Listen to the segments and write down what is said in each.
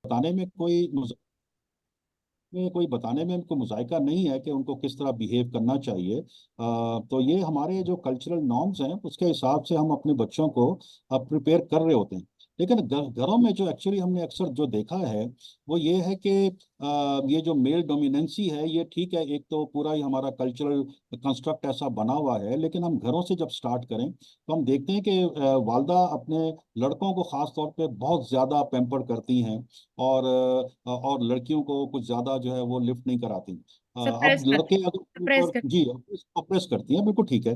बताने में कोई बताने में उनको मुजायका नहीं है कि उनको किस तरह बिहेव करना चाहिए। तो ये हमारे जो कल्चरल नॉर्म्स हैं उसके हिसाब से हम अपने बच्चों को प्रिपेयर कर रहे होते हैं। लेकिन घरों में जो एक्चुअली हमने अक्सर जो देखा है वो ये है कि ये जो मेल डोमिनेंसी है ये ठीक है, एक तो पूरा ही हमारा कल्चरल कंस्ट्रक्ट ऐसा बना हुआ है। लेकिन हम घरों से जब स्टार्ट करें तो हम देखते हैं कि वालदा अपने लड़कों को ख़ास तौर पे बहुत ज़्यादा पैम्पर करती हैं, और लड़कियों को कुछ ज्यादा जो है वो लिफ्ट नहीं कराती। अब सप्रेस लड़के करती अगर सप्रेस ऊपर कर जी ऑप्रेस करती हैं, बिल्कुल ठीक है।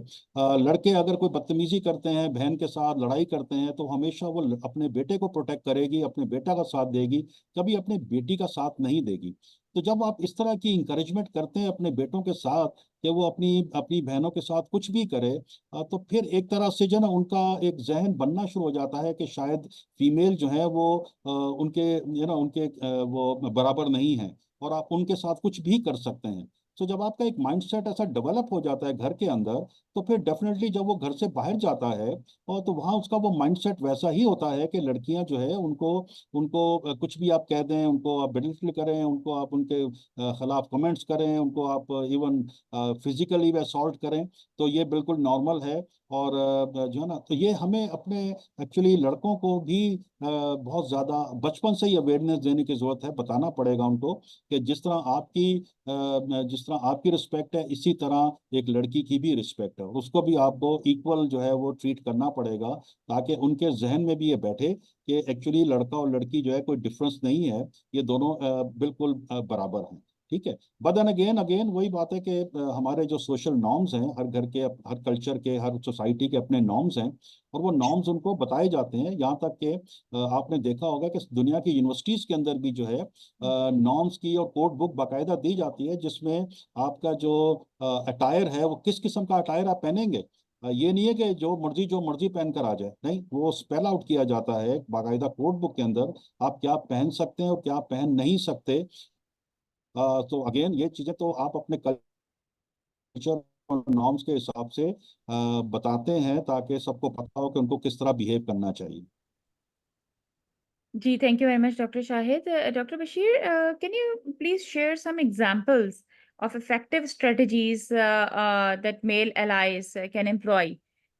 लड़के अगर कोई बदतमीजी करते हैं, बहन के साथ लड़ाई करते हैं, तो हमेशा वो अपने बेटे को प्रोटेक्ट करेगी, अपने बेटा का साथ देगी, कभी अपने बेटी का साथ नहीं देगी। तो जब आप इस तरह की इंकरेजमेंट करते हैं अपने बेटों के साथ कि वो अपनी अपनी बहनों के साथ कुछ भी करे, तो फिर एक तरह से जो ना उनका एक जहन बनना शुरू हो जाता है कि शायद फीमेल जो है वो उनके उनके वो बराबर नहीं है, और आप उनके साथ कुछ भी कर सकते हैं। तो जब आपका एक माइंडसेट ऐसा डेवलप हो जाता है घर के अंदर, तो फिर डेफिनेटली जब वो घर से बाहर जाता है, और तो वहाँ उसका वो माइंडसेट वैसा ही होता है कि लड़कियां जो है उनको उनको कुछ भी आप कह दें, उनको आप बेलिटल करें, उनको आप उनके खिलाफ कमेंट्स करें, उनको आप इवन फिजिकली असॉल्ट करें, तो ये बिल्कुल नॉर्मल है। और जो है ना, तो ये हमें अपने एक्चुअली लड़कों को भी बहुत ज़्यादा बचपन से ही अवेयरनेस देने की ज़रूरत है। बताना पड़ेगा उनको कि जिस तरह आपकी रिस्पेक्ट है, इसी तरह एक लड़की की भी रिस्पेक्ट है, उसको भी आपको इक्वल जो है वो ट्रीट करना पड़ेगा, ताकि उनके जहन में भी ये बैठे कि एक्चुअली लड़का और लड़की जो है कोई डिफरेंस नहीं है, ये दोनों बिल्कुल बराबर हैं। ठीक है। बट देन अगेन अगेन वही बात है कि हमारे जो सोशल नॉर्म्स हैं, हर घर के, हर कल्चर के, हर सोसाइटी के अपने नॉर्म्स हैं, और वो नॉर्म्स उनको बताए जाते हैं। यहाँ तक कि आपने देखा होगा कि दुनिया की यूनिवर्सिटीज के अंदर भी जो है नॉर्म्स की और कोड बुक बाकायदा दी जाती है, जिसमें आपका जो अटायर है वो किस किस्म का अटायर आप पहनेंगे। ये नहीं है कि जो मर्जी पहन कर आ जाए, नहीं, वो स्पेल आउट किया जाता है बाकायदा कोड बुक के अंदर, आप क्या पहन सकते हैं और क्या पहन नहीं सकते। तो अगेन ये चीजें तो आप अपने कल्चर और नॉर्म्स के हिसाब से बताते हैं, ताकि सबको पता हो कि उनको किस तरह बिहेव करना चाहिए। जी, thank you very much, Dr. Shahid. Dr. Bashir, can you please share some examples of effective strategies that male allies can employ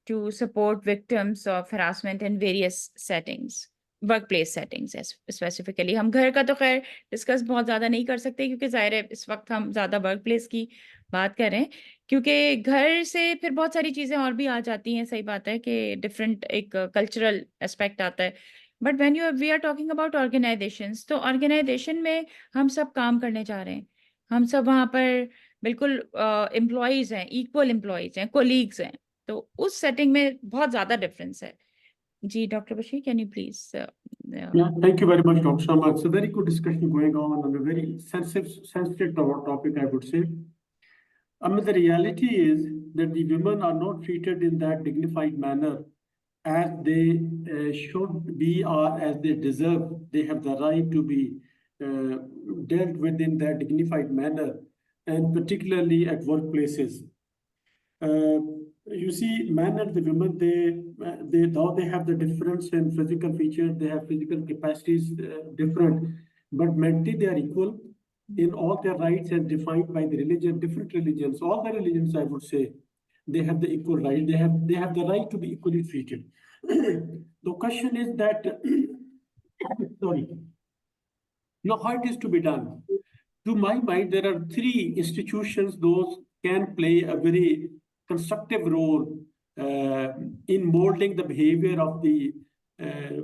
to support victims of harassment in various settings, workplace settings specifically? हम घर का तो खैर discuss बहुत ज़्यादा नहीं कर सकते, क्योंकि ज़ाहिर है इस वक्त हम ज़्यादा वर्कप्लेस की बात कर रहे हैं, क्योंकि घर से फिर बहुत सारी चीज़ें और भी आ जाती हैं। सही बात है कि डिफरेंट एक कल्चरल एस्पेक्ट आता है। But when you we are talking about organisations, तो ऑर्गेनाइजेशन में हम सब काम करने जा रहे हैं, हम सब वहाँ पर बिल्कुल एम्प्लॉयज हैं, इक्वल एम्प्लॉयज हैं, कोलीग्स हैं, तो उस सेटिंग में बहुत ज्यादा डिफरेंस है। जी doctor Bashir, can you please? Yeah, thank you very much, Dr. Sharma. It's a very good discussion going on a very sensitive topic, I would say. I mean, the reality is that the women are not treated in that dignified manner as they should be or as they deserve. They have the right to be dealt with in that dignified manner, and particularly at workplaces. Uh, you see, men and the women, though they have the difference in physical features, they have physical capacities different, but mentally they are equal in all their rights as defined by the religion, different religions, all the religions, I would say, they have the equal right. They have the right to be equally treated. The question is that, sorry, now how it is to be done? To my mind, there are three institutions those can play a very constructive role in molding the behavior of the uh,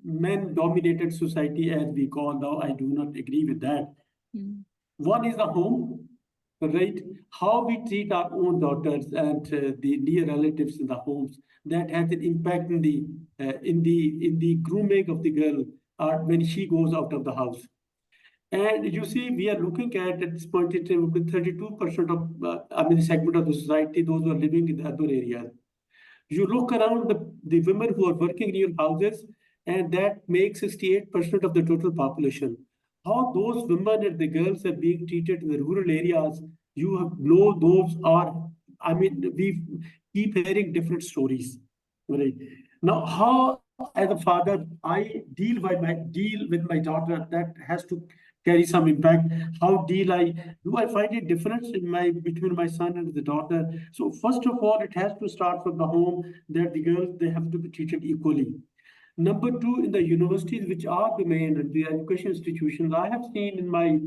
men-dominated society, as we call now. I do not agree with that. One is the home, right? How we treat our own daughters and the near relatives in the homes, that has an impact in the grooming of the girl when she goes out of the house. And you see, we are looking at this point in time, 32% of, the segment of the society, those who are living in the urban areas. You look around the women who are working in your houses, and that makes 68% of the total population. How those women and the girls are being treated in the rural areas, know those are, we keep hearing different stories. Right? Now, how as a father, I deal with my daughter, that has to carry some impact. How do I find a difference between my son and the daughter? So first of all, it has to start from the home, that the girls, they have to be treated equally. Number two, in the universities, which are the main and the education institutions, I have seen in my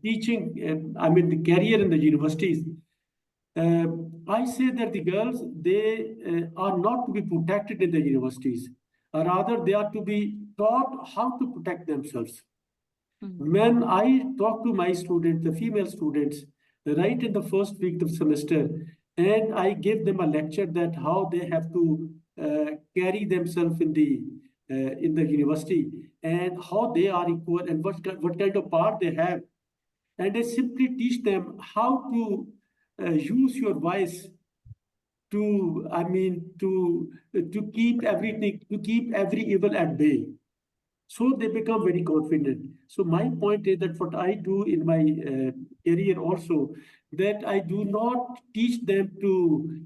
teaching, the career in the universities, I say that the girls, they are not to be protected in the universities. Rather, they are to be taught how to protect themselves. When I talk to my students, the female students, right in the first week of semester, and I give them a lecture that how they have to carry themselves in the university, and how they are equal, and what kind of part they have, and I simply teach them how to use your voice to, to keep everything, to keep every evil at bay. So they become very confident. So my point is that what I do in my career also, that I do not teach them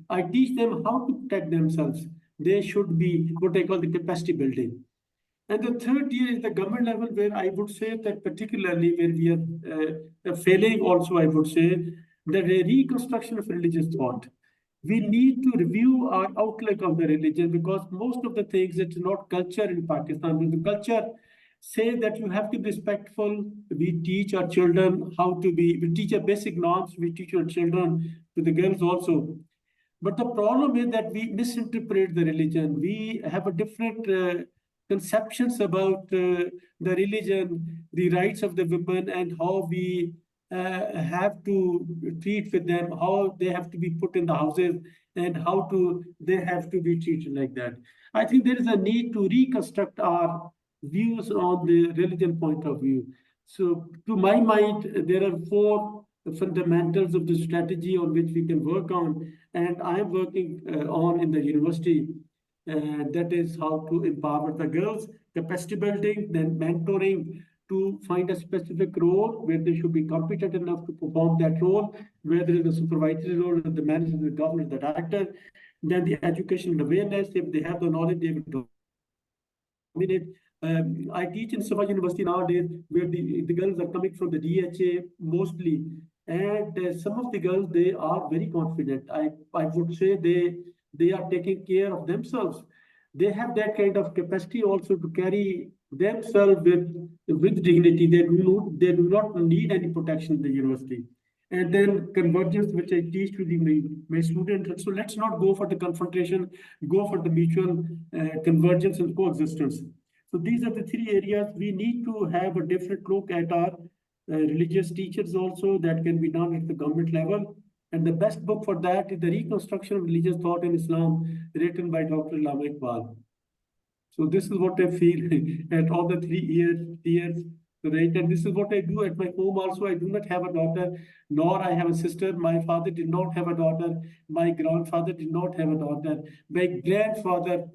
I teach them how to protect themselves. They should be what I call the capacity building. And the third year is the government level, where I would say that particularly where we are failing also, I would say, the reconstruction of religious thought. We need to review our outlook of the religion, because most of the things, it's not culture in Pakistan. But the culture say that you have to be respectful. We teach our children how to be, we teach our basic norms, we teach our children, to the girls also. But the problem is that we misinterpret the religion. We have a different conceptions about the religion, the rights of the women, and how we have to treat with them, how they have to be put in the houses, and how they have to be treated like that. I think there is a need to reconstruct our views on the religion point of view. So to my mind, there are four fundamentals of the strategy on which we can work on, and I am working on in the university. That is how to empower the girls, capacity building, then mentoring, to find a specific role where they should be competent enough to perform that role, whether it's a supervisory role, the manager, the governor, the director. Then the education and awareness, if they have the knowledge, they will dominate. I teach in Safa University nowadays, where the girls are coming from the DHA mostly, and some of the girls, they are very confident. I would say they are taking care of themselves. They have that kind of capacity also to carry themselves with dignity. They do not need any protection in the university. And then convergence, which I teach to my students. So let's not go for the confrontation, go for the mutual convergence and coexistence. So these are the three areas. We need to have a different look at our religious teachers also, that can be done at the government level. And the best book for that is The Reconstruction of Religious Thought in Islam, written by Dr. Allama Iqbal. So this is what I feel at all the 3 years, right? And this is what I do at my home also. I do not have a daughter, nor I have a sister. My father did not have a daughter. My grandfather did not have a daughter. My grandfather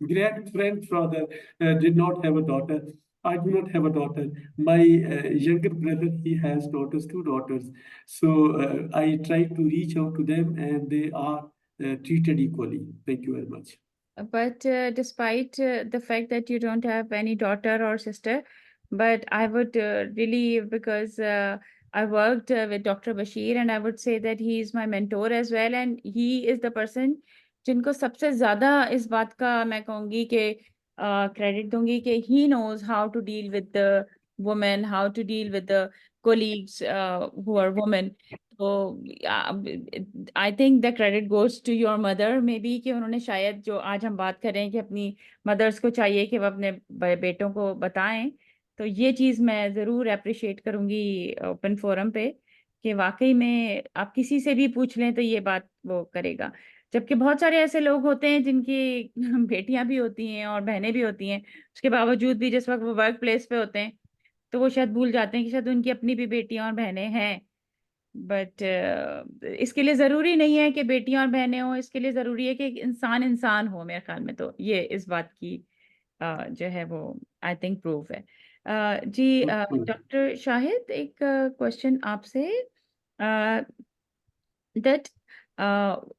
did not have a daughter. I do not have a daughter. My younger brother, he has daughters, 2 daughters. So I try to reach out to them, and they are treated equally. Thank you very much. But despite the fact that you don't have any daughter or sister, but I would really, because I worked with Dr. Bashir, and I would say that he is my mentor as well, and he is the person जिनको सबसे ज़्यादा इस बात का मैं कहूँगी कि credit दूंगी कि he knows how to deal with the women, how to deal with the colleagues who are women. तो I think the credit goes to your mother, maybe, कि उन्होंने शायद, जो आज हम बात कर रहे हैं कि अपनी मदर्स को चाहिए कि वो अपने बेटों को बताएं, तो ये चीज़ मैं ज़रूर अप्रिशिएट करूँगी ओपन फोरम पे, कि वाकई में आप किसी से भी पूछ लें तो ये बात वो करेगा। जबकि बहुत सारे ऐसे लोग होते हैं जिनकी बेटियां भी होती हैं और बहनें भी होती हैं, उसके बावजूद भी जिस वक्त वो वर्क प्लेस पे होते हैं तो वो शायद भूल जाते हैं कि शायद उनकी अपनी भी बेटियां और बहनें हैं। बट इसके लिए ज़रूरी नहीं है कि बेटियां और बहनें हों, इसके लिए ज़रूरी है कि एक इंसान इंसान हो, मेरे ख्याल में तो ये इस बात की जो है वो आई थिंक प्रूफ है। जी डॉक्टर शाहिद, एक क्वेश्चन आपसे, that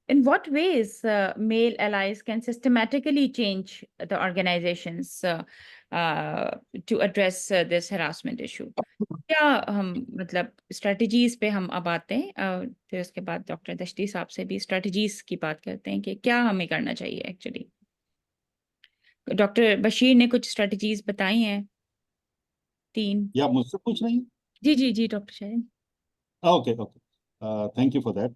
In what ways male allies can systematically change the organizations to address this harassment issue? क्या हम मतलब स्ट्रेटजीज पे हम अब आते हैं, फिर उसके बाद डॉक्टर दश्ती साहब से भी स्ट्रेटजीज की बात करते हैं कि क्या हमें करना चाहिए एक्चुअली। डॉक्टर बशीर ने कुछ स्ट्रेटजीज बताई हैं 3। या मुझसे पूछ रही हैं? जी जी जी doctor Shahid. Okay okay, thank you for that.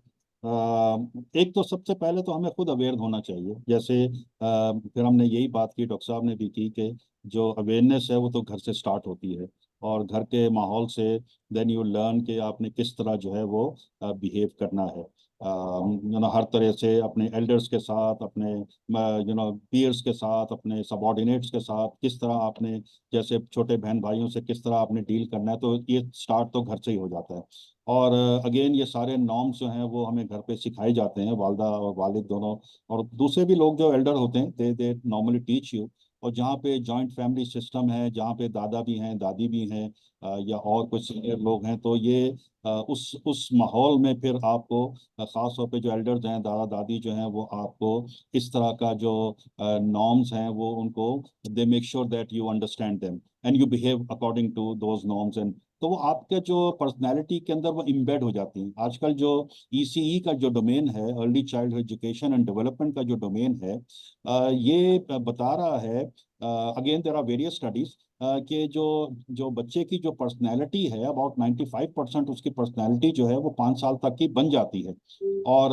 एक तो सबसे पहले तो हमें खुद अवेयर होना चाहिए, जैसे फिर हमने यही बात की, डॉक्टर साहब ने भी की, कि जो अवेयरनेस है वो तो घर से स्टार्ट होती है, और घर के माहौल से देन यू लर्न कि आपने किस तरह जो है वो बिहेव करना है। हर तरह से अपने एल्डर्स के साथ, अपने पीयर्स के साथ, अपने सबॉर्डिनेट्स के साथ किस तरह आपने, जैसे छोटे बहन भाइयों से किस तरह आपने डील करना है, तो ये स्टार्ट तो घर से ही हो जाता है। और अगेन ये सारे नॉर्म्स जो हैं वो हमें घर पे सिखाए जाते हैं, वालदा और वालिद दोनों, और दूसरे भी लोग जो एल्डर होते हैं, दे नॉर्मली टीच यू। और जहाँ पे जॉइंट फैमिली सिस्टम है, जहाँ पे दादा भी हैं, दादी भी हैं, या और कुछ सीनियर लोग हैं, तो ये उस माहौल में फिर आपको ख़ास तौर पे जो एल्डर्स हैं, दादा दादी जो हैं, वो आपको इस तरह का जो नॉर्म्स हैं वो उनको, they make sure that you understand them and you behave according to those norms, and तो वो आपके जो पर्सनैलिटी के अंदर वो इम्बेड हो जाती हैं। आजकल जो ECE का जो डोमेन है, early child education and development का जो डोमेन है, ये बता रहा है, again there are various studies, कि जो जो बच्चे की जो पर्सनैलिटी है, अबाउट 95% उसकी पर्सनैलिटी जो है वो 5 साल तक की बन जाती है। और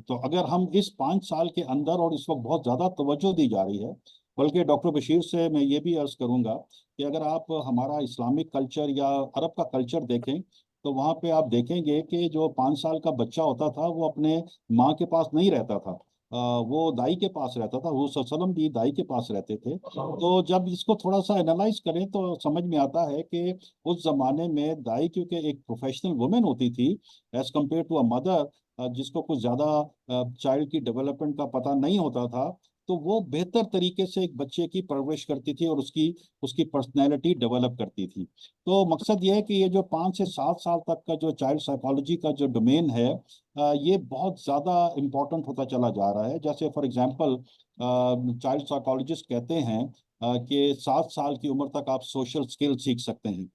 तो अगर हम इस 5 साल के अंदर, और इस वक्त बहुत ज़्यादा तवज्जो दी जा रही है, बल्कि डॉक्टर बशीर से मैं ये भी अर्ज करूंगा कि अगर आप हमारा इस्लामिक कल्चर या अरब का कल्चर देखें, तो वहाँ पे आप देखेंगे कि जो 5 साल का बच्चा होता था वो अपने माँ के पास नहीं रहता था, वो दाई के पास रहता था। वो सल्लम भी दाई के पास रहते थे। तो जब इसको थोड़ा सा एनालाइज करें तो समझ में आता है कि उस जमाने में दाई क्योंकि एक प्रोफेशनल वुमेन होती थी, as compared to a mother, जिसको कुछ ज़्यादा चाइल्ड की डेवलपमेंट का पता नहीं होता था, तो वो बेहतर तरीके से एक बच्चे की परवरिश करती थी और उसकी उसकी पर्सनैलिटी डेवलप करती थी। तो मकसद ये है कि ये जो 5 से 7 साल तक का जो चाइल्ड साइकोलॉजी का जो डोमेन है, ये बहुत ज़्यादा इम्पोर्टेंट होता चला जा रहा है। जैसे फॉर एग्जांपल चाइल्ड साइकोलॉजिस्ट कहते हैं कि 7 साल की उम्र तक आप सोशल स्किल सीख सकते हैं।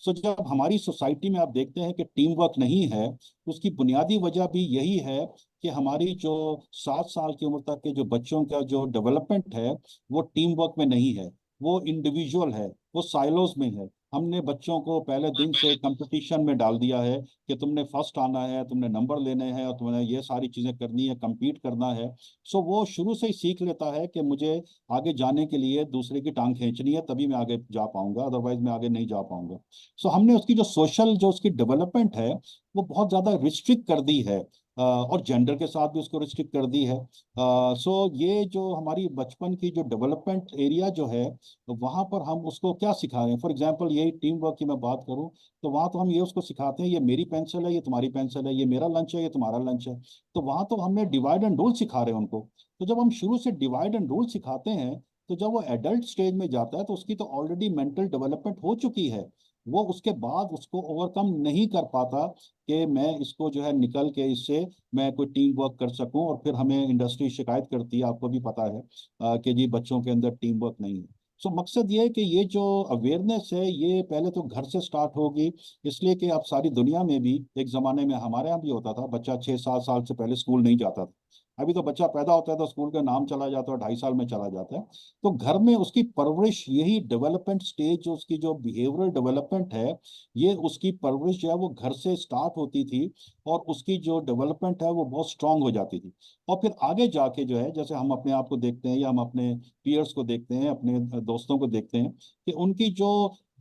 सो जब हमारी सोसाइटी में आप देखते हैं कि टीम वर्क नहीं है, तो उसकी बुनियादी वजह भी यही है कि हमारी जो 7 साल की उम्र तक के जो बच्चों का जो डेवलपमेंट है वो टीम वर्क में नहीं है, वो इंडिविजुअल है, वो साइलोज में है। हमने बच्चों को पहले दिन से कंपटीशन में डाल दिया है कि तुमने फर्स्ट आना है, तुमने नंबर लेने हैं, और तुमने ये सारी चीज़ें करनी है, compete करना है। सो वो शुरू से ही सीख लेता है कि मुझे आगे जाने के लिए दूसरे की टांग खींचनी है, तभी मैं आगे जा पाऊंगा, अदरवाइज मैं आगे नहीं जा पाऊंगा। सो हमने उसकी जो सोशल जो उसकी डेवलपमेंट है वो बहुत ज़्यादा रिस्ट्रिक्ट कर दी है, और जेंडर के साथ भी उसको रिस्ट्रिक्ट कर दी है। सो ये जो हमारी बचपन की जो डेवलपमेंट एरिया जो है, तो वहाँ पर हम उसको क्या सिखा रहे हैं। फॉर एग्जांपल यही टीम वर्क की मैं बात करूँ, तो वहाँ तो हम ये उसको सिखाते हैं, ये मेरी पेंसिल है, ये तुम्हारी पेंसिल है, ये मेरा लंच है, ये तुम्हारा लंच है। तो वहाँ तो हमने डिवाइड एंड रूल सिखा रहे हैं उनको। तो जब हम शुरू से डिवाइड एंड रूल सिखाते हैं, तो जब वो एडल्ट स्टेज में जाता है तो उसकी तो ऑलरेडी मेंटल डेवलपमेंट हो चुकी है। वो उसके बाद उसको ओवरकम नहीं कर पाता कि मैं इसको जो है निकल के इससे मैं कोई टीम वर्क कर सकूं। और फिर हमें इंडस्ट्री शिकायत करती है, आपको भी पता है, कि जी बच्चों के अंदर टीम वर्क नहीं है। सो मकसद ये है कि ये जो अवेयरनेस है ये पहले तो घर से स्टार्ट होगी, इसलिए कि अब सारी दुनिया में भी, एक ज़माने में हमारे यहाँ भी होता था, बच्चा 6-7 साल से पहले स्कूल नहीं जाता था। अभी तो बच्चा पैदा होता है तो स्कूल का नाम चला जाता है, 2.5 साल में चला जाता है। तो घर में उसकी परवरिश, यही डेवलपमेंट स्टेज जो उसकी जो बिहेवियरल डेवलपमेंट है, ये उसकी परवरिश जो है वो घर से स्टार्ट होती थी, और उसकी जो डेवलपमेंट है वो बहुत स्ट्रांग हो जाती थी। और फिर आगे जाके जो है, जैसे हम अपने आप को देखते हैं या हम अपने पीयर्स को देखते हैं, अपने दोस्तों को देखते हैं, कि उनकी जो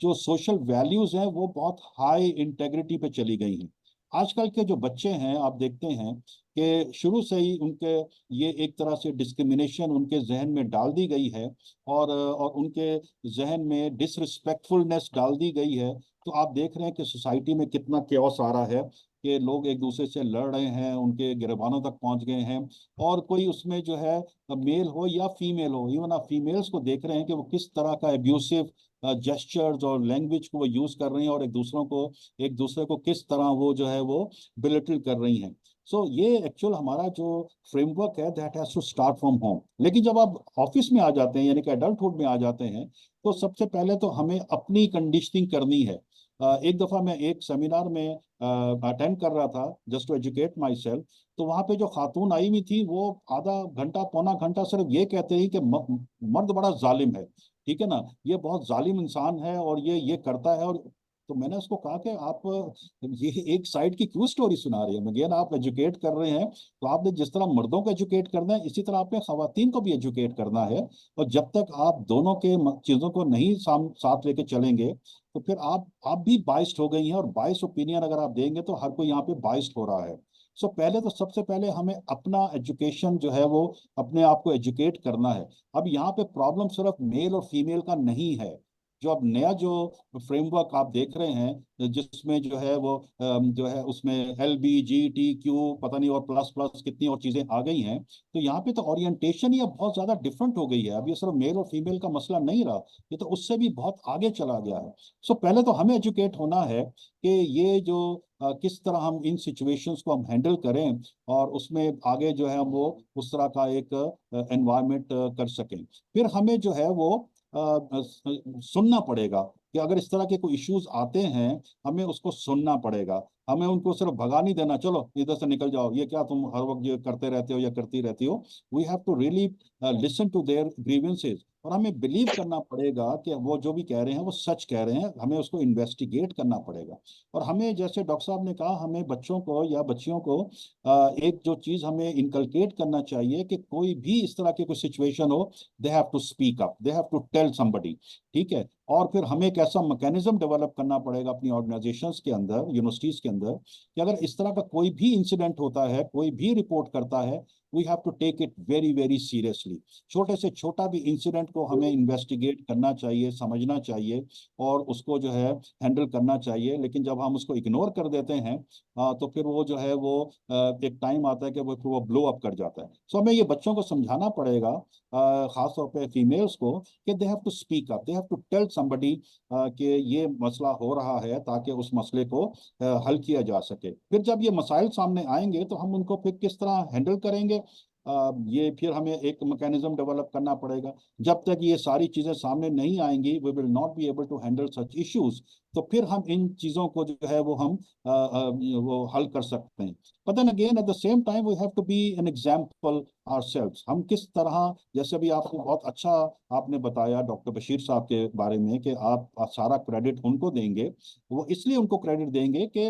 जो सोशल वैल्यूज हैं वो बहुत हाई इंटेग्रिटी पे चली गई हैं। आजकल के जो बच्चे हैं आप देखते हैं कि शुरू से ही उनके ये एक तरह से डिस्क्रिमिनेशन उनके जहन में डाल दी गई है, और उनके जहन में डिसरिस्पेक्टफुलनेस डाल दी गई है। तो आप देख रहे हैं कि सोसाइटी में कितना केओस आ रहा है, कि लोग एक दूसरे से लड़ रहे हैं, उनके गिरबानों तक पहुंच गए हैं। और कोई उसमें जो है, मेल हो या फीमेल हो, इवन आप फीमेल्स को देख रहे हैं कि वो किस तरह का एब्यूसिव जेस्चर्स और लैंग्वेज को वो यूज कर रही हैं, और एक दूसरे को किस तरह वो जो है वो बिलिटल कर रही हैं। सो ये एक्चुअल हमारा जो फ्रेमवर्क है that has to start from home. लेकिन जब आप ऑफिस में आ जाते हैं यानी कि एडल्टहुड में आ जाते हैं, तो सबसे पहले तो हमें अपनी कंडीशनिंग करनी है। एक दफा मैं एक सेमिनार में अटेंड कर रहा था just to educate myself. तो वहां पे जो खातून आई हुई थी वो आधा घंटा पौना घंटा सिर्फ ये कहते हैं कि मर्द बड़ा जालिम है, ठीक है ना, ये बहुत जालिम इंसान है और ये करता है। और तो मैंने उसको कहा कि आप ये एक साइड की क्यों स्टोरी सुना रहे हैं? अगेन आप एजुकेट कर रहे हैं, तो आपने जिस तरह मर्दों को एजुकेट करना है इसी तरह आपने खवातीन को भी एजुकेट करना है। और जब तक आप दोनों के चीजों को नहीं साथ लेके चलेंगे, तो फिर आप भी बाइस्ड हो गई हैं। और बाइस ओपिनियन अगर आप देंगे तो हर कोई यहाँ पे बाइस्ड हो रहा है। सो पहले तो सबसे पहले हमें अपना एजुकेशन जो है वो अपने आप को एजुकेट करना है। अब यहाँ पे प्रॉब्लम सिर्फ मेल और फीमेल का नहीं है। जो अब नया जो फ्रेमवर्क आप देख रहे हैं जिसमें जो है वो जो है उसमें LGBTQ पता नहीं और प्लस प्लस कितनी और चीजें आ गई हैं। तो यहाँ पे तो ओरिएंटेशन ही अब बहुत ज्यादा डिफरेंट हो गई है। अब ये सिर्फ मेल और फीमेल का मसला नहीं रहा, ये तो उससे भी बहुत आगे चला गया है। सो पहले तो हमें एजुकेट होना है कि ये जो किस तरह हम इन सिचुएशंस को हम हैंडल करें और उसमें आगे जो है हम वो उस तरह का एक एनवायरनमेंट कर सकें। फिर हमें जो है वो सुनना पड़ेगा कि अगर इस तरह के कोई इश्यूज आते हैं हमें उसको सुनना पड़ेगा। हमें उनको सिर्फ भगा नहीं देना, चलो इधर से निकल जाओ, ये क्या तुम हर वक्त ये करते रहते हो या करती रहती हो। We have to really listen to their grievances. और हमें बिलीव करना पड़ेगा कि वो जो भी कह रहे हैं वो सच कह रहे हैं। हमें उसको इन्वेस्टिगेट करना पड़ेगा। और हमें जैसे डॉक्टर साहब ने कहा, हमें बच्चों को या बच्चियों को एक जो चीज हमें इनकलकेट करना चाहिए कि कोई भी इस तरह की कोई सिचुएशन हो, they have to speak up, they have to tell somebody, ठीक है। और फिर हमें एक ऐसा मैकेनिज्म डेवलप करना पड़ेगा अपनी ऑर्गेनाइजेशंस के अंदर, यूनिवर्सिटीज के अंदर, कि अगर इस तरह का कोई भी इंसिडेंट होता है, कोई भी रिपोर्ट करता है, we have to take it very very seriously. छोटे से छोटा भी इंसिडेंट को हमें इन्वेस्टिगेट करना चाहिए, समझना चाहिए और उसको जो है हैंडल करना चाहिए। लेकिन जब हम उसको इग्नोर कर देते हैं तो फिर वो जो है वो एक टाइम आता है कि वो ब्लो अप कर जाता है। सो हमें ये बच्चों को समझाना पड़ेगा, खास तौर पे फीमेल्स को, कि they have to speak up, they have to tell somebody कि ये मसला हो रहा है, ताकि उस मसले को हल किया जा सके। फिर जब ये मसाइल सामने आएंगे तो हम उनको फिर किस तरह हैंडल करेंगे, ये फिर हमें एक मैकेनिज्म डेवलप करना पड़ेगा। जब तक ये सारी चीजें सामने नहीं आएंगी, we will not be able to handle such issues. तो फिर हम इन चीजों को जो है वो हम वो हल कर सकते हैं। But then again at the same time we have to be an example ourselves. हम किस तरह, जैसे अभी आपको बहुत अच्छा आपने बताया डॉक्टर बशीर साहब के बारे में कि आप सारा क्रेडिट उनको देंगे। वो इसलिए उनको क्रेडिट देंगे कि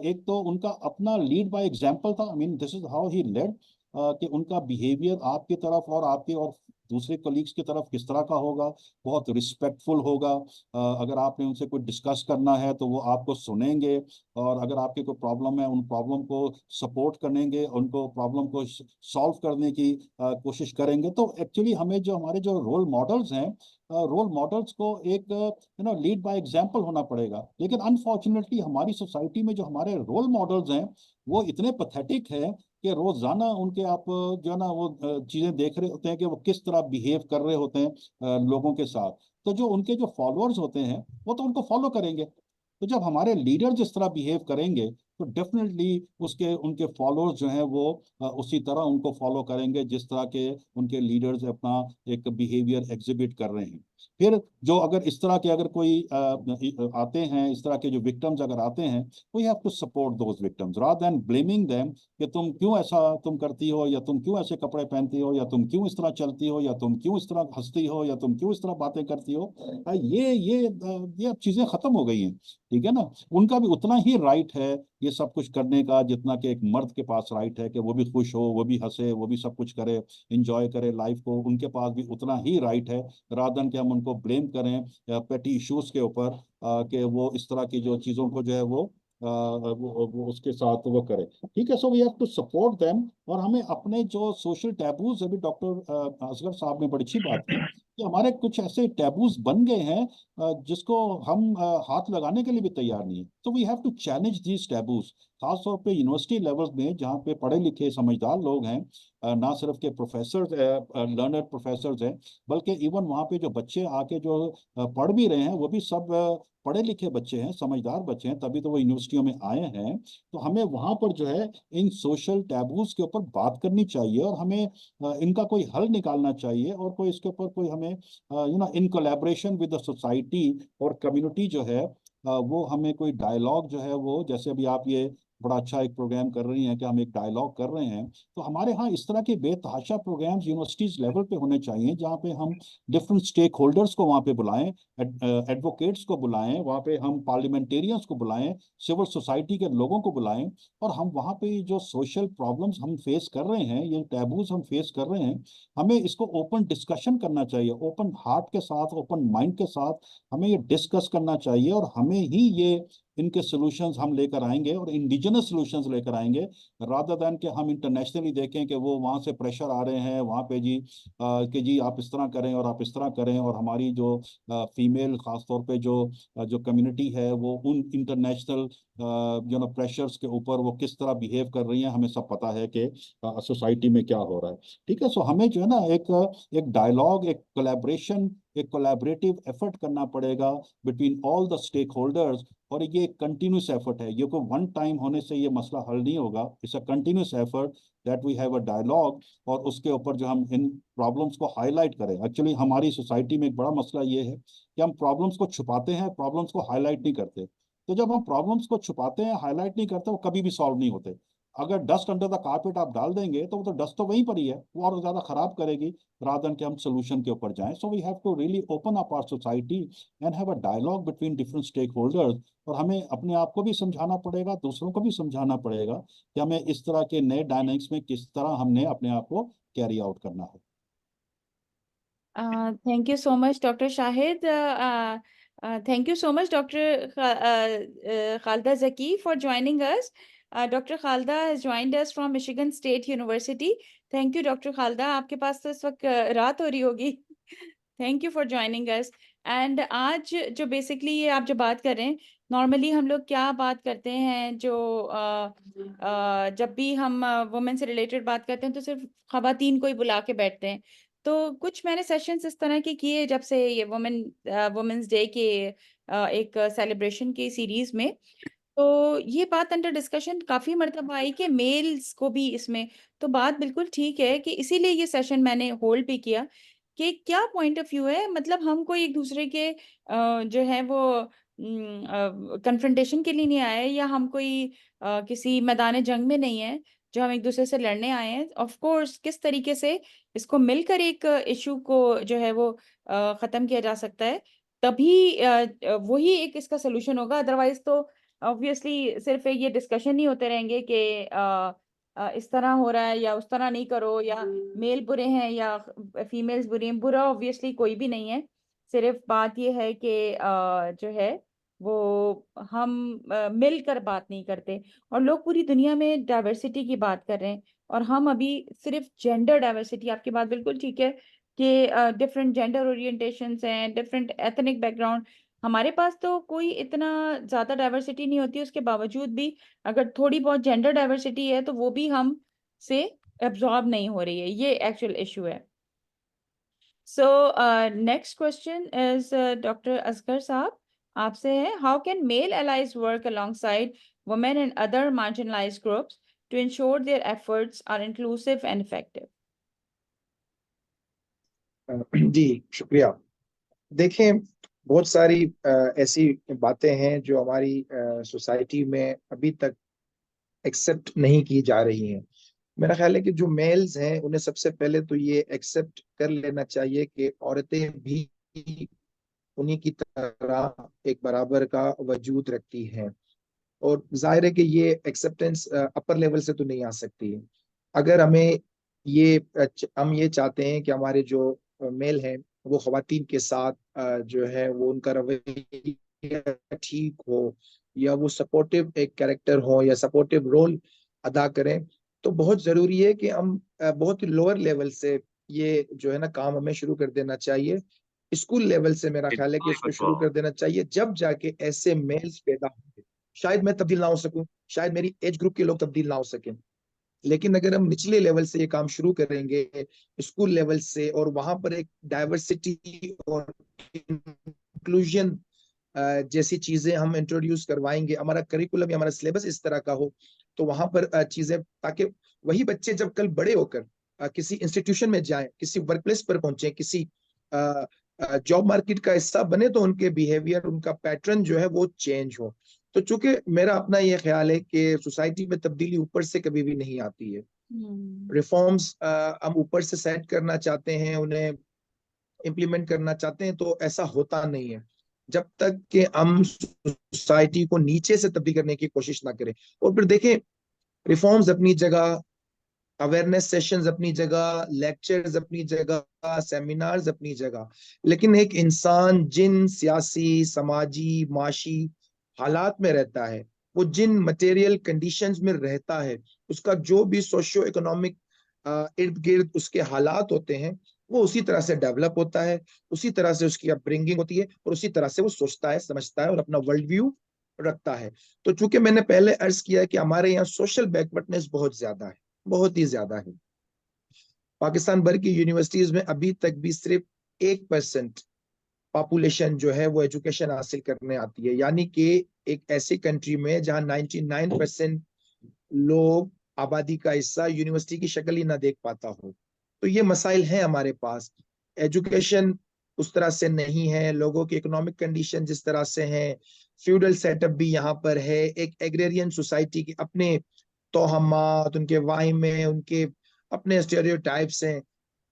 एक तो उनका अपना लीड बाय एग्जांपल था। I mean this is how he led, कि उनका बिहेवियर आपकी तरफ और आपके और दूसरे कलीग्स की तरफ किस तरह का होगा, बहुत रिस्पेक्टफुल होगा। अगर आपने उनसे कुछ डिस्कस करना है तो वो आपको सुनेंगे, और अगर आपकी कोई प्रॉब्लम है उन प्रॉब्लम को सपोर्ट करेंगे, उनको प्रॉब्लम को सॉल्व करने की कोशिश करेंगे। तो एक्चुअली हमें जो हमारे जो रोल मॉडल्स हैं, रोल मॉडल्स को एक लीड बाय एग्जांपल होना पड़ेगा। लेकिन अनफॉर्चुनेटली हमारी सोसाइटी में जो हमारे रोल मॉडल्स हैं वो इतने पथेटिक हैं कि रोजाना उनके आप जो है ना वो चीजें देख रहे होते हैं कि वो किस तरह बिहेव कर रहे होते हैं लोगों के साथ। तो जो उनके जो फॉलोअर्स होते हैं वो तो उनको फॉलो करेंगे। तो जब हमारे लीडर जिस तरह बिहेव करेंगे तो डेफिनेटली उसके उनके फॉलोअर्स जो हैं वो उसी तरह उनको फॉलो करेंगे जिस तरह के उनके लीडर्स अपना एक बिहेवियर एग्जिबिट कर रहे हैं। फिर जो अगर इस तरह के अगर कोई आते हैं, इस तरह के जो विक्टिम्स अगर आते हैं, we have to support those victims rather than blaming them कि तुम क्यों ऐसा तुम करती हो, या तुम क्यों ऐसे कपड़े पहनती हो, या तुम क्यों इस तरह चलती हो, या तुम क्यों इस तरह हंसती हो, या तुम क्यों इस तरह बातें करती हो। ये अब चीजें खत्म हो गई हैं, ठीक है ना। उनका भी उतना ही राइट है ये सब कुछ करने का जितना कि एक मर्द के पास राइट है कि वो भी खुश हो, वो भी हंसे, वो भी सब कुछ करे, इंजॉय करे लाइफ को। उनके पास भी उतना ही राइट है, रादर देन कि हम उनको ब्लेम करें पेटी इश्यूज के ऊपर कि वो इस तरह की जो चीजों को जो है वो वो उसके साथ वो करे। ठीक है, so we have to support them. और हमें अपने जो सोशल टैबूज, अभी डॉक्टर असगर साहब ने बड़ी अच्छी बात की कि हमारे कुछ ऐसे टैबूज बन गए हैं जिसको हम हाथ लगाने के लिए भी तैयार नहीं है। तो So we have to challenge these taboos. खास तौर पे यूनिवर्सिटी लेवल्स में जहाँ पे पढ़े लिखे समझदार लोग हैं, ना सिर्फ के प्रोफेसर लर्नर प्रोफेसर हैं, बल्कि इवन वहाँ पे जो बच्चे आके जो पढ़ भी रहे हैं वो भी सब पढ़े लिखे बच्चे हैं, समझदार बच्चे हैं, तभी तो वो यूनिवर्सिटियों में आए हैं। तो हमें वहाँ पर जो है इन सोशल टैबूज के ऊपर बात करनी चाहिए और हमें इनका कोई हल निकालना चाहिए, और कोई इसके ऊपर कोई हमें in collaboration with the society और कम्युनिटी जो है वो हमें कोई डायलॉग जो है वो, जैसे अभी आप ये बड़ा अच्छा एक प्रोग्राम कर रही हैं कि हम एक डायलॉग कर रहे हैं, तो हमारे यहाँ इस तरह के बेतहाशा प्रोग्राम्स यूनिवर्सिटीज लेवल पे होने चाहिए जहाँ पे हम डिफरेंट स्टेक होल्डर्स को वहाँ पे बुलाएं, एडवोकेट्स को बुलाएं, वहाँ पे हम पार्लियामेंटेरियंस को बुलाएं, सिविल सोसाइटी के लोगों को बुलाएं, और हम वहाँ पे जो सोशल प्रॉब्लम्स हम फेस कर रहे हैं, ये टैबूज हम फेस कर रहे हैं, हमें इसको ओपन डिस्कशन करना चाहिए, ओपन हार्ट के साथ, ओपन माइंड के साथ हमें ये डिस्कस करना चाहिए, और हमें ही ये इनके सॉल्यूशंस हम लेकर आएंगे और इंडिजिनस सॉल्यूशंस लेकर आएंगे, रादर दैन कि हम इंटरनेशनली देखें कि वो वहाँ से प्रेशर आ रहे हैं वहाँ पे जी कि जी आप इस तरह करें और आप इस तरह करें, और हमारी जो फीमेल खासतौर पे जो कम्युनिटी है वो उन इंटरनेशनल प्रेशर्स के ऊपर वो किस तरह बिहेव कर रही हैं, हमें सब पता है कि सोसाइटी में क्या हो रहा है। ठीक है, सो हमें जो है ना एक डायलॉग, एक कोलैबोरेशन, एक कोलैबोरेटिव एफर्ट करना पड़ेगा between all the stakeholders, और ये एक कंटिन्यूस एफर्ट है, ये कोई वन टाइम होने से ये मसला हल नहीं होगा। It's a continuous effort that we have a dialogue, और उसके ऊपर जो हम इन प्रॉब्लम्स को हाईलाइट करें। एक्चुअली हमारी सोसाइटी में एक बड़ा मसला ये है कि हम प्रॉब्लम्स को छुपाते हैं, प्रॉब्लम्स को हाईलाइट नहीं करते। तो जब हम प्रॉब्लम्स को छुपाते हैं, हाईलाइट नहीं करते, वो कभी भी सॉल्व नहीं होते। अगर डस्ट अंडर द कारपेट आप डाल देंगे तो वो तो डस्ट तो वहीं पर ही है, वो और ज्यादा खराब करेगी, रादर कि हम सोल्यूशन के ऊपर जाएं। So we have to really open up our society and have a dialogue between different stakeholders, और हमें अपने आप को भी समझाना पड़ेगा, दूसरों को भी समझाना पड़ेगा कि हमें इस तरह के नए डायनामिक्स में किस तरह हमने अपने आप को कैरी आउट करना है। Thank you so much, Dr. Shahid. Thank you so much, Dr. Khalda Zaki, for joining us. Dr. Khalda has joined us from Michigan State University. Thank you, Dr. Khalda. आपके पास तो इस वक्त रात हो रही होगी. Thank you for joining us. And आज जो बेसिकली ये आप जो बात कर रहे हैं, नॉर्मली हम लोग क्या बात करते हैं, जो जब भी हम वुमेन से रिलेटेड बात करते हैं तो सिर्फ खवातीन को ही बुला के बैठते हैं। तो कुछ मैंने सेशंस इस तरह के किए जब से ये वुमेन्स डे के एक सेलिब्रेशन की सीरीज में, तो ये बात अंडर डिस्कशन काफी मर्तबा आई कि मेल्स को भी इसमें, तो बात बिल्कुल ठीक है कि इसीलिए ये सेशन मैंने होल्ड भी किया कि क्या पॉइंट ऑफ व्यू है, मतलब हम कोई एक दूसरे के जो है वो कन्फ्रंटेशन के लिए नहीं आए, या हम कोई किसी मैदान जंग में नहीं है जो हम एक दूसरे से लड़ने आए हैं। ऑफ कोर्स किस तरीके से इसको मिलकर एक इशू को जो है वो खत्म किया जा सकता है, तभी वही एक इसका सोल्यूशन होगा। अदरवाइज तो ऑब्वियसली सिर्फ ये डिस्कशन नहीं होते रहेंगे कि इस तरह हो रहा है या उस तरह नहीं करो, या मेल बुरे हैं या फीमेल्स बुरी हैं। बुरा ऑब्वियसली कोई भी नहीं है, सिर्फ बात ये है कि जो है वो हम मिलकर बात नहीं करते, और लोग पूरी दुनिया में डाइवर्सिटी की बात कर रहे हैं और हम अभी सिर्फ जेंडर डाइवर्सिटी, आपकी बात बिल्कुल ठीक है कि डिफरेंट जेंडर ओरिएंटेशंस हैं, डिफरेंट एथनिक बैकग्राउंड, हमारे पास तो कोई इतना ज्यादा डाइवर्सिटी नहीं होती, उसके बावजूद भी अगर थोड़ी बहुत जेंडर डाइवर्सिटी है तो वो भी हम से एब्जॉर्ब नहीं हो रही है, ये एक्चुअल इशू है। So next question is doctor Asghar साहब आपसे है, how can male allies work alongside women and other marginalized groups to ensure their efforts are inclusive and effective? जी शुक्रिया। देखें, बहुत सारी ऐसी बातें हैं जो हमारी सोसाइटी में अभी तक एक्सेप्ट नहीं की जा रही हैं। मेरा ख्याल है कि जो मेल्स हैं उन्हें सबसे पहले तो ये एक्सेप्ट कर लेना चाहिए कि औरतें भी उन्हीं की तरह एक बराबर का वजूद रखती हैं, और जाहिर है कि ये एक्सेप्टेंस अपर लेवल से तो नहीं आ सकती है। अगर हमें हम ये चाहते हैं कि हमारे जो मेल हैं वो खवातीन के साथ जो है वो उनका रवैया ठीक हो, या वो सपोर्टिव एक कैरेक्टर हो या सपोर्टिव रोल अदा करें, तो बहुत जरूरी है कि हम बहुत ही लोअर लेवल से ये जो है ना काम हमें शुरू कर देना चाहिए। स्कूल लेवल से मेरा ख्याल है कि इसको शुरू कर देना चाहिए, जब जाके ऐसे मेल्स पैदा होंगे शायद मैं तब्दील ना हो सकूं, शायद मेरी एज ग्रुप के लोग तब्दील ना हो सकें, लेकिन अगर हम निचले लेवल से ये काम शुरू करेंगे, स्कूल लेवल से, और वहां पर एक डाइवर्सिटी और इंक्लूजन जैसी चीजें हम इंट्रोड्यूस करवाएंगे, हमारा करिकुलम या हमारा सिलेबस इस तरह का हो, तो वहां पर चीजें, ताकि वही बच्चे जब कल बड़े होकर किसी इंस्टीट्यूशन में जाएं, किसी वर्क प्लेस पर पहुंचे, किसी जॉब मार्केट का हिस्सा बने, तो उनके बिहेवियर, उनका पैटर्न जो है वो चेंज हो। तो चूंकि मेरा अपना ये ख्याल है कि सोसाइटी में तब्दीली ऊपर से कभी भी नहीं आती है। रिफॉर्म्स हम ऊपर से सेट करना चाहते हैं, उन्हें इम्प्लीमेंट करना चाहते हैं, तो ऐसा होता नहीं है जब तक कि हम सोसाइटी को नीचे से तब्दील करने की कोशिश ना करें। और फिर देखें, रिफॉर्म्स अपनी जगह, अवेयरनेस सेशंस अपनी जगह, लेक्चर्स अपनी जगह, सेमिनार्स अपनी जगह, लेकिन एक इंसान जिन सियासी, समाजी, माशी हालात में रहता है, वो जिन मटेरियल कंडीशंस में रहता है, उसका जो भी सोशियो इकोनॉमिक इर्द गिर्द उसके हालात होते हैं, वो उसी तरह से डेवलप होता है, उसी तरह से उसकी अपब्रिंगिंग होती है, और उसी तरह से वो सोचता है, समझता है और अपना वर्ल्ड व्यू रखता है। तो चूंकि मैंने पहले अर्ज किया कि हमारे यहाँ सोशल बैकवर्डनेस बहुत ज्यादा है, बहुत ही ज्यादा है। पाकिस्तान भर की यूनिवर्सिटीज में अभी तक भी सिर्फ 1% पॉपुलेशन जो है वो एजुकेशन हासिल करने आती है, यानी कि एक ऐसी कंट्री में जहां 99% लोग, आबादी का हिस्सा यूनिवर्सिटी की शक्ल ही ना देख पाता हो। तो ये मसाइल हैं हमारे पास। एजुकेशन उस तरह से नहीं है, लोगों की इकोनॉमिक कंडीशन जिस तरह से है, फ्यूडल सेटअप भी यहाँ पर है, एक एग्रेरियन सोसाइटी के अपने तोहमात, उनके वाहिमे, उनके अपने स्टेरियोटाइप्स हैं।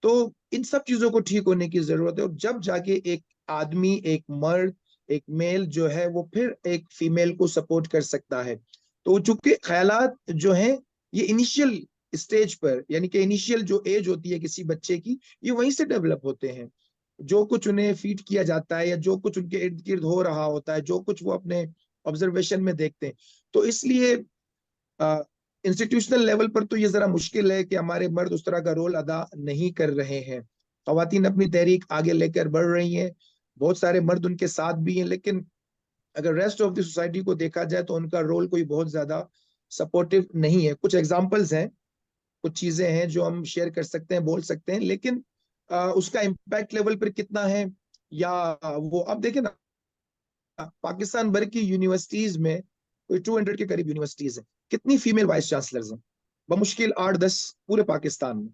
तो इन सब चीजों को ठीक होने की जरूरत है, और जब जाके एक आदमी, एक मर्द, एक मेल जो है वो फिर एक फीमेल को सपोर्ट कर सकता है। तो चूंकि ख्यालात जो हैं ये इनिशियल स्टेज पर, यानी कि इनिशियल जो एज होती है किसी बच्चे की, ये वहीं से डेवलप होते हैं। जो कुछ उन्हें फीड किया जाता है, या जो कुछ उनके इर्द गिर्द हो रहा होता है, जो कुछ वो अपने ऑब्जर्वेशन में देखते हैं, तो इसलिए इंस्टीट्यूशनल लेवल पर तो ये जरा मुश्किल है कि हमारे मर्द उस तरह का रोल अदा नहीं कर रहे हैं। खवातीन अपनी तहरीक आगे लेकर बढ़ रही हैं, बहुत सारे मर्द उनके साथ भी हैं, लेकिन अगर रेस्ट ऑफ द सोसाइटी को देखा जाए तो उनका रोल कोई बहुत ज्यादा सपोर्टिव नहीं है। कुछ एग्जांपल्स हैं, कुछ चीजें हैं जो हम शेयर कर सकते हैं, बोल सकते हैं, लेकिन उसका इम्पैक्ट लेवल पर कितना है, या वो अब देखें ना, पाकिस्तान भर की यूनिवर्सिटीज में कोई 200 के करीब यूनिवर्सिटीज हैं, कितनी फीमेल वाइस चांसलर्स हैं? बमुश्किल 8-10 पूरे पाकिस्तान में।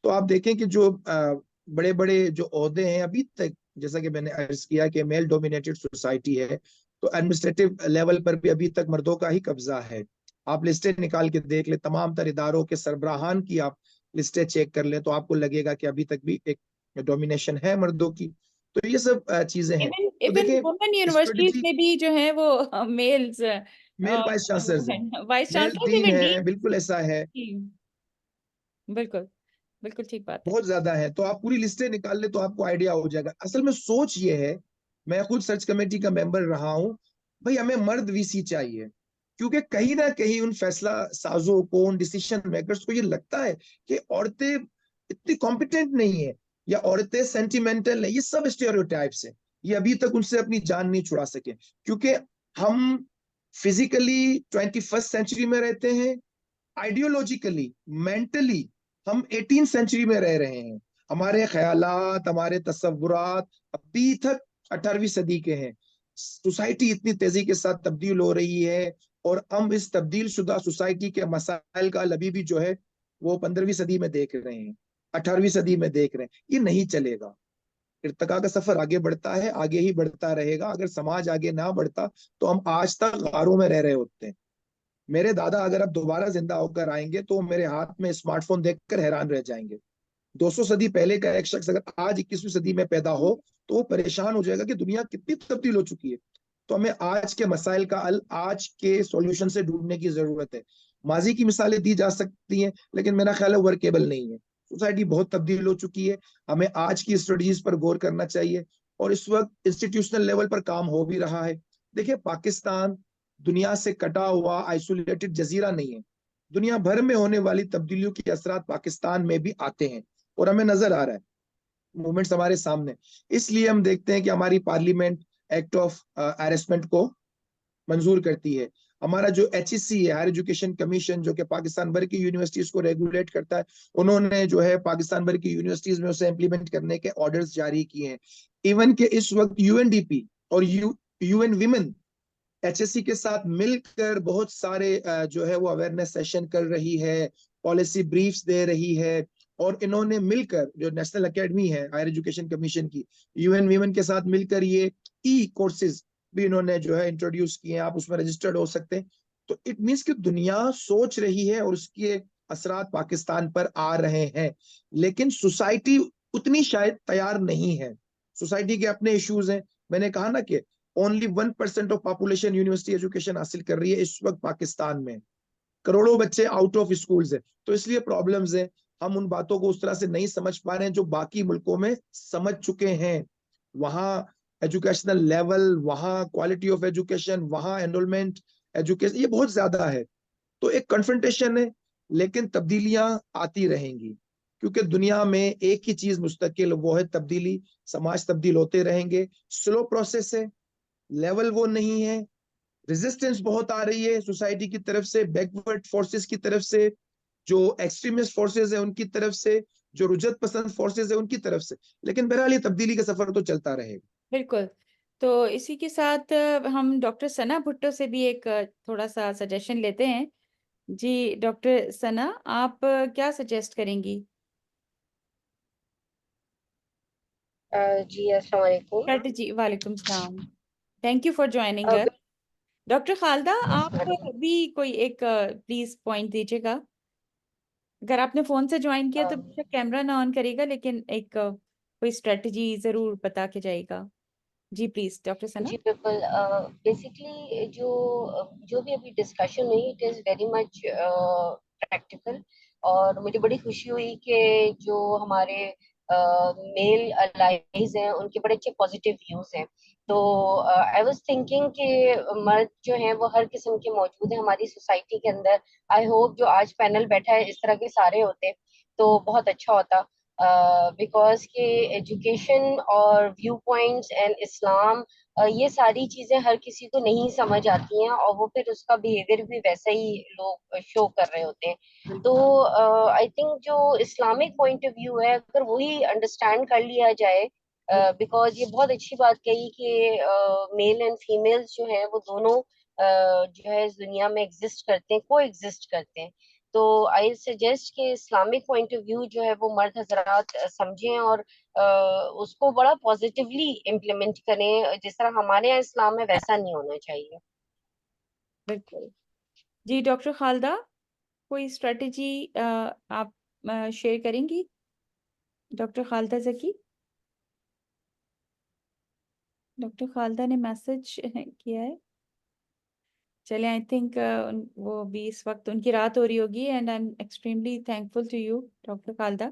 तो आप देखें कि जो बड़े बड़े जो ओहदे हैं, अभी तक जैसा कि मैंने अर्ज किया कि मेल डोमिनेटेड सोसाइटी है, तो एडमिनिस्ट्रेटिव लेवल पर भी अभी तक मर्दों का ही कब्जा है। आप लिस्टें निकाल के देख ले, तमाम तर इदारों के सरबराहान की आप लिस्टें चेक कर ले, तो आपको लगेगा कि अभी तक भी एक डोमिनेशन है मर्दों की। तो ये सब चीजें हैं। इवन तो इवन देखिए, वुमेन यूनिवर्सिटीज स्ट्रेटजी, में भी जो है वो मेल्स मेल वाइस चांसलर्स हैं, vice male chancellors, dean even है, बिल्कुल ऐसा है, डीन। बिल्कुल, बिल्कुल ठीक बात है। बहुत ज्यादा है। तो आप पूरी लिस्टें निकाल ले तो आपको आइडिया हो जाएगा। असल में सोच ये है, मैं खुद सर्च कमेटी का मेंबर रहा हूं, भाई हमें मर्द वीसी चाहिए, क्योंकि कहीं ना कहीं उन फैसला साजों को, उन डिसीजन मेकर्स को ये लगता है कि औरतें इतनी कॉम्पिटेंट नहीं है, या औरतें सेंटिमेंटल है। ये सब स्टेरियोटाइप्स है, ये अभी तक उनसे अपनी जान नहीं छुड़ा सके, क्योंकि हम फिजिकली 21st सेंचुरी में रहते हैं, आइडियोलॉजिकली, मेंटली हम 18th सेंचुरी में रह रहे हैं। हमारे ख्यालात, हमारे तस्वुरात अभी तक 18वीं सदी के हैं। सोसाइटी इतनी तेजी के साथ तब्दील हो रही है, और हम इस तब्दील शुदा सोसाइटी के मसाइल का अभी भी जो है वो 15वीं सदी में देख रहे हैं, 18वीं सदी में देख रहे हैं। ये नहीं चलेगा। इर्तिका का सफर आगे बढ़ता है, आगे ही बढ़ता रहेगा। अगर समाज आगे ना बढ़ता तो हम आज तक गारों में रह रहे होते हैं। मेरे दादा अगर अब दोबारा जिंदा होकर आएंगे तो मेरे हाथ में स्मार्टफोन देखकर हैरान रह जाएंगे। 200 सदी पहले का एक शख्स अगर आज 21वीं सदी में पैदा हो तो वो परेशान हो जाएगा कि दुनिया कितनी तब्दील हो चुकी है। तो हमें आज के मसाइल का हल, आज के सॉल्यूशन से ढूंढने की जरूरत है। माजी की मिसालें दी जा सकती हैं, लेकिन मेरा ख्याल है वर्केबल नहीं है। सोसाइटी बहुत तब्दील हो चुकी है, हमें आज की स्ट्रेटजीज पर गौर करना चाहिए, और इस वक्त इंस्टीट्यूशनल लेवल पर काम हो भी रहा है। देखिए, पाकिस्तान दुनिया से कटा हुआ आइसोलेटेड जजीरा नहीं है। दुनिया भर में होने वाली तब्दीलियों के असरात पाकिस्तान में भी आते हैं, और हमें नजर आ रहा है, मूवमेंट्स हमारे सामने। इसलिए हम देखते हैं कि हमारी पार्लियामेंट एक्ट ऑफ अरेस्टमेंट को मंजूर करती है, हमारा जो HEC है, हायर एजुकेशन कमीशन, जो कि पाकिस्तान भर की यूनिवर्सिटीज को रेगुलेट करता है, उन्होंने जो है पाकिस्तान भर की यूनिवर्सिटीज में उसे इम्प्लीमेंट करने के ऑर्डर्स जारी किए हैं। इवन के इस वक्त UNDP और UN विमेन HSC के साथ मिलकर बहुत सारे जो है वो अवेयरनेस सेशन कर रही है, पॉलिसी ब्रीफ्स दे रही है, और इन्होंने मिलकर जो नेशनल एकेडमी है हायर एजुकेशन कमीशन की, UN विमेन के साथ मिलकर ये कोर्सेज भी इन्होंने जो है इंट्रोड्यूस किए हैं, आप उसमें रजिस्टर्ड हो सकते हैं। तो इट मीन्स कि दुनिया सोच रही है और उसके असरात पाकिस्तान पर आ रहे हैं, लेकिन सोसाइटी उतनी शायद तैयार नहीं है। सोसाइटी के अपने इश्यूज हैं। मैंने कहा ना कि only 1% of population university education हासिल कर रही है इस वक्त पाकिस्तान में, करोड़ों बच्चे आउट ऑफ स्कूल्स हैं, तो इसलिए प्रॉब्लम्स हैं। हम उन बातों को उस तरह से नहीं समझ पा रहे हैं जो बाकी मुल्कों में समझ चुके हैं। वहां एजुकेशनल लेवल, वहां क्वालिटी ऑफ एजुकेशन, वहां एनरोलमेंट एजुकेशन, ये बहुत ज्यादा है। तो एक कन्फ्रंटेशन है, लेकिन तब्दीलियां आती रहेंगी, क्योंकि दुनिया में एक ही चीज मुस्तकिल, वो है तब्दीली। समाज तब्दील होते रहेंगे, स्लो प्रोसेस है, लेवल वो नहीं है, रेजिस्टेंस बहुत आ रही है सोसाइटी की तरफ से, बैकवर्ड फोर्सेस की तरफ से, जो एक्सट्रीमिस्ट फोर्सेस है उनकी तरफ से, जो रुजत पसंद फोर्सेस है उनकी तरफ से, लेकिन बहरहाल ये तब्दीली का सफर तो चलता रहेगा। बिल्कुल। तो इसी के साथ हम डॉक्टर सना भुट्टो से भी एक थोड़ा सा सजेशन लेते हैं। जी डॉक्टर सना, आप क्या सजेस्ट करेंगी? जी अस्सलाम वालेकुम। जी वालेकुम सलाम। Thank you for joining a, us. Doctor Khalda, yes आप मैडम। भी कोई एक प्लीज पॉइंट दीजिएगा। अगर आपने फोन से ज्वाइन किया तो बेशक कैमरा ना ऑन करेगा, लेकिन एक कोई स्ट्रेटजी जरूर बता के जाएगा। जी प्लीज डॉक्टर सना। जी बिल्कुल। बेसिकली जो भी अभी डिस्कशन हुई, it is very much practical, और मुझे बड़ी खुशी हुई कि जो हमारे मेल अलाइज हैं उनके बड़े अच्छे पॉजिटिव व्यूज हैं। तो आई वाज थिंकिंग कि मर्द जो हैं वो हर किस्म के मौजूद हैं हमारी सोसाइटी के अंदर। आई होप जो आज पैनल बैठा है इस तरह के सारे होते तो बहुत अच्छा होता, बिकॉज के एजुकेशन और व्यू पॉइंट्स एंड इस्लाम, ये सारी चीजें हर किसी को नहीं समझ आती हैं, और वो फिर उसका बिहेवियर भी वैसा ही लोग शो कर रहे होते हैं। तो आई थिंक जो इस्लामिक पॉइंट ऑफ व्यू है अगर वही अंडरस्टैंड कर लिया जाए, बिकॉज ये बहुत अच्छी बात कही कि मेल एंड फीमेल्स जो हैं वो दोनों जो है इस दुनिया में एग्जिस्ट करते हैं, को एग्जिस्ट करते हैं। तो आई सजेस्ट कि इस्लामिक पॉइंट ऑफ व्यू जो है वो मर्द हजरात समझें और उसको बड़ा पॉजिटिवली इम्प्लीमेंट करें, जिस तरह हमारे यहाँ इस्लाम में वैसा नहीं होना चाहिए। बिल्कुल। जी डॉक्टर खालदा, कोई स्ट्रेटजी आप शेयर करेंगी? डॉक्टर खालदा जकी। डॉक्टर खालदा ने मैसेज किया है। चले, आई थिंक वो भी इस वक्त उनकी रात हो रही होगी, and I am extremely thankful to you doctor Khalda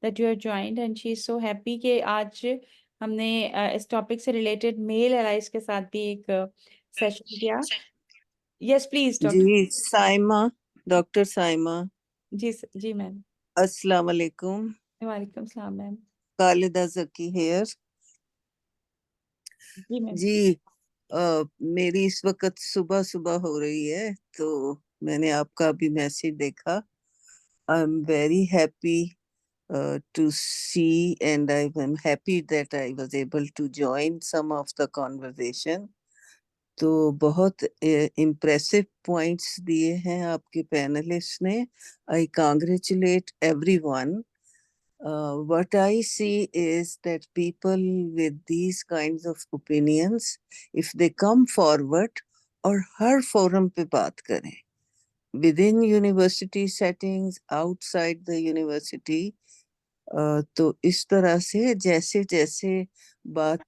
that you are joined, and she is so happy कि आज हमने इस टॉपिक से रिलेटेड मेल एलाइज के साथ भी एक सेशन किया। Yes please doctor. जी साइमा, डॉक्टर साइमा, जी मैम। अस्सलाम वालेकुम। वालेकुम सलाम मैम। खालिदा जकी हेयर। जी मैम। जी मेरी इस वक्त सुबह सुबह हो रही है, तो मैंने आपका अभी मैसेज देखा। I am very happy to see, and I am happy that I was able to join some of the conversation. तो बहुत इम्प्रेसिव पॉइंट्स दिए हैं आपके पैनलिस्ट ने। I congratulate everyone. What I see is that people with these kinds of opinions, if they come forward और हर forum पे बात करें, within university settings, outside the university, तो इस तरह से जैसे जैसे बात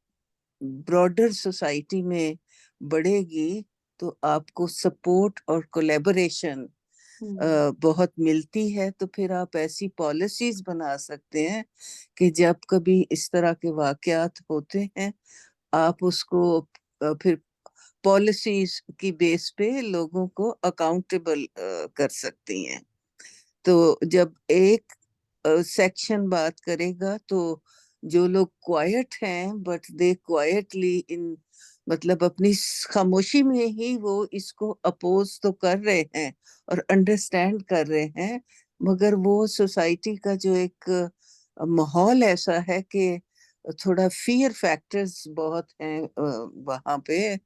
ब्रॉडर सोसाइटी में बढ़ेगी तो आपको सपोर्ट और कोलैबोरेशन बहुत मिलती है। तो फिर आप ऐसी पॉलिसीज बना सकते हैं कि जब कभी इस तरह के वाकयात होते हैं आप उसको फिर पॉलिसीज की बेस पे लोगों को अकाउंटेबल कर सकती हैं। तो जब एक सेक्शन बात करेगा तो जो लोग क्वाइट हैं बट दे क्वाइटली इन मतलब अपनी खामोशी में ही वो इसको अपोज तो कर रहे हैं और अंडरस्टैंड कर रहे हैं, मगर वो सोसाइटी का जो एक माहौल ऐसा है कि थोड़ा फियर फैक्टर्स बहुत हैं वहां पे,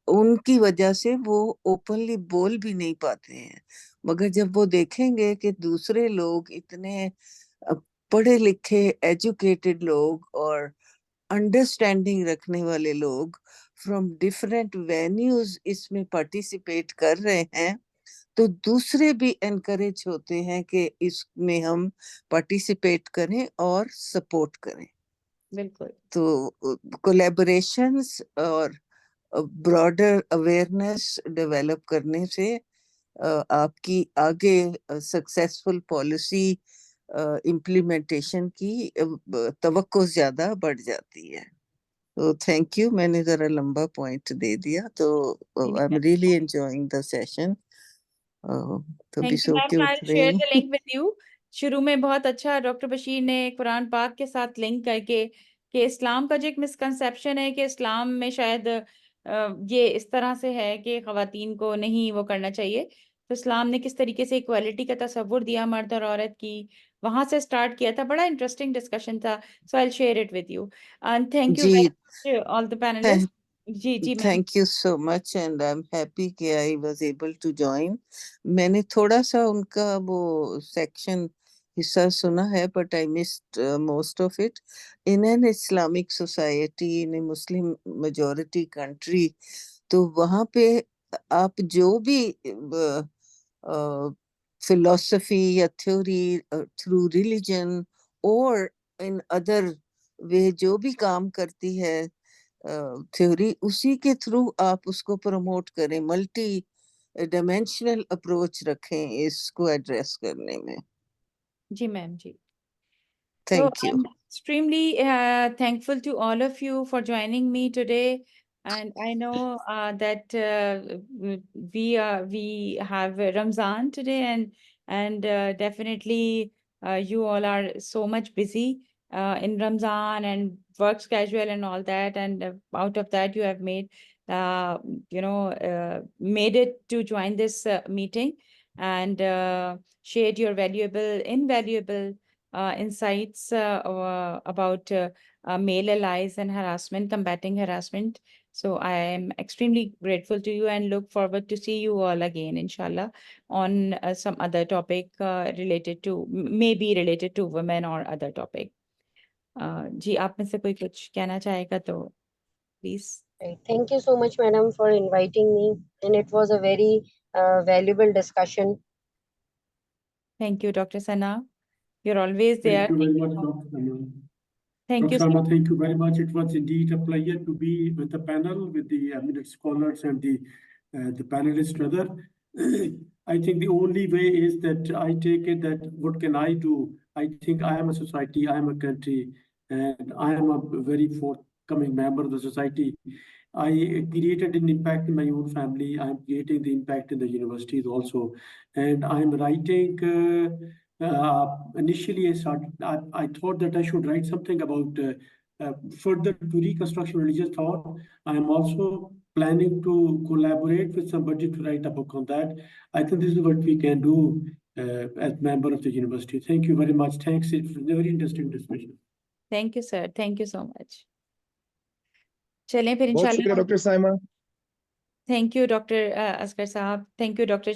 उनकी वजह से वो ओपनली बोल भी नहीं पाते हैं। मगर जब वो देखेंगे कि दूसरे लोग इतने अ, पढ़े लिखे एजुकेटेड लोग और अंडरस्टैंडिंग रखने वाले लोग फ्रॉम डिफरेंट वेन्यूज इसमें पार्टिसिपेट कर रहे हैं, तो दूसरे भी एनकरेज होते हैं कि इसमें हम पार्टिसिपेट करें और सपोर्ट करें। बिल्कुल। तो कोलैबोरेशंस और ब्रॉडर अवेयरनेस डेवलप करने से आपकी आगे सक्सेसफुल पॉलिसी इम्प्लीमेंटेशन की तवक्को ज्यादा बढ़ जाती है। तो थैंक यू, मैंने जरा लंबा पॉइंट दे दिया, तो I am really enjoying the session. तो भी थैंक यू सो के मैम, आई उठ शेयर रही द लिंक विद यू। शुरू में बहुत अच्छा डॉक्टर बशीर ने कुरान पाक के साथ लिंक करके कि इस्लाम का जो एक मिसकंसेप्शन है कि इस्लाम में शायद ये इस तरह से है कि खवातीन को नहीं वो करना चाहिए, तो इस्लाम ने किस तरीके से इक्वालिटी का तस्वुर दिया मर्द और औरत की, वहां से स्टार्ट किया था। बड़ा इंटरेस्टिंग डिस्कशन था। So I will share it with you and thank you जी। Very much all the panelist. जी जी ma'am. Thank you so much and I am happy कि I was able to join. मैंने थोड़ा सा उनका वो सेक्शन हिस्सा सुना है, but I missed most of it. In an Islamic society in a Muslim majority country, तो वहाँ पे आप जो भी फिलोसफी या थ्योरी थ्रू रिलीजन और इन अदर वे जो भी काम करती है थ्योरी, उसी के थ्रू आप उसको प्रमोट करें, मल्टी डायमेंशनल अप्रोच रखें इसको एड्रेस करने में। जी मैम जी। So thank you. I'm extremely thankful to all of you for joining me today. And I know that we have Ramzan today, and definitely you all are so much busy in Ramzan and work schedule and all that. And out of that, you have made made it to join this meeting and shared your invaluable insights about male allies and harassment, combating harassment. So I am extremely grateful to you and look forward to see you all again, inshallah, on some other topic related to, maybe related to women or other topic. जी, आप में से कोई कुछ कहना चाहेगा तो please. Right. Thank you so much, madam, for inviting me, and it was a very valuable discussion. Thank you, Dr. Sana. You're always Thank there. you very much, Dr. Sama. Thank you Dr. so Sama, thank you very much. It was indeed a pleasure to be with the panel, with the eminent scholars and the panelists rather. I think the only way is that I take it that what can I do? I think I am a society, I am a country, and I am a very forthcoming member of the society. I created an impact in my own family. I'm creating the impact in the universities also. And I'm writing, initially I thought that I should write something about further to reconstruction religious thought. I am also planning to collaborate with somebody to write a book on that. I think this is what we can do as member of the university. Thank you very much. Thanks. It's a very interesting discussion. Thank you, sir. Thank you so much. चलें फिर बहुत शुक्रिया इंशाल्लाह. Doctor Saima. Thank you, Dr. Asghar Saab. Thank you, Dr.